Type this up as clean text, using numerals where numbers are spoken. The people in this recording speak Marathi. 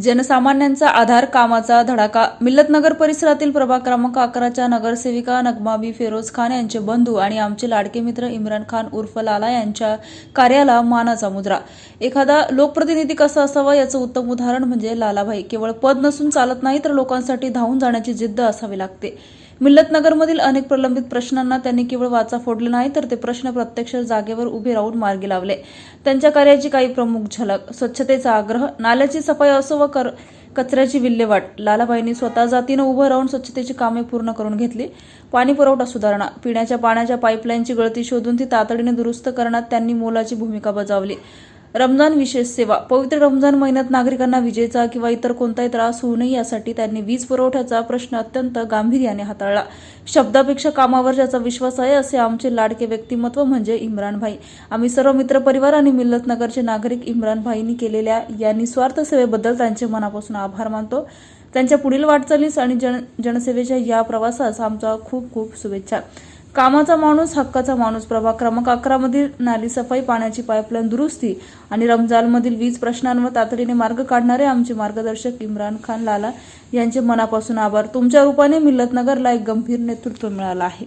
जनसामान्यांचा आधार, कामाचा धडाका. मिल्लतनगर परिसरातील प्रभाग क्रमांक 11च्या नगरसेविका नगमाबी फिरोज खान यांचे बंधू आणि आमचे लाडके मित्र इम्रान खान उर्फ लाला यांच्या कार्याला मानाचा मुजरा. एखादा लोकप्रतिनिधी कसा असावा याचं उत्तम उदाहरण म्हणजे लालाभाई. केवळ पद नसून चालत नाही, तर लोकांसाठी धावून जाण्याची जिद्द असावी लागते. मिल्लतनगरमधील अनेक प्रलंबित प्रश्नांना त्यांनी केवळ वाचा फोडले नाही, तर ते प्रश्न प्रत्यक्ष जागेवर उभे राहून मार्गी लावले. त्यांच्या कार्याची काही प्रमुख झलक. स्वच्छतेचा आग्रह. नाल्याची सफाई असो व कचऱ्याची विल्हेवाट. लालाभाईंनी स्वतः जातीनं उभं राहून स्वच्छतेची कामे पूर्ण करून घेतली. पाणी पुरवठा सुधारणा. पिण्याच्या पाण्याच्या पाईपलाईनची गळती शोधून ती तातडीने दुरुस्त करण्यात त्यांनी मोलाची भूमिका बजावली. रमजान विशेष सेवा. पवित्र रमजान महिन्यात नागरिकांना विजेचा किंवा इतर कोणताही त्रास होऊ नये यासाठी त्यांनी वीज पुरवठ्याचा प्रश्न अत्यंत गांभीर्याने हाताळला. शब्दापेक्षा कामावर ज्याचा विश्वास आहे असे आमचे लाडके व्यक्तिमत्व म्हणजे इम्रान भाई. आम्ही सर्व मित्रपरिवार आणि मिल्लतनगरचे नागरिक इम्रान भाईंनी केलेल्या या निस्वार्थ सेवेबद्दल त्यांचे मनापासून आभार मानतो. त्यांच्या पुढील वाटचालीस आणि जनसेवेच्या या प्रवासास आमचा खूप खूप शुभेच्छा. कामाचा माणूस, हक्काचा माणूस. प्रभाग क्रमांक 11 मधील नाली सफाई, पाण्याची पाईपलाईन दुरुस्ती आणि रमजानमधील वीज प्रश्नांवर तातडीने मार्ग काढणारे आमचे मार्गदर्शक इम्रान खान लाला यांचे मनापासून आभार. तुमच्या रूपाने मिल्लतनगरला एक गंभीर नेतृत्व मिळालं आहे.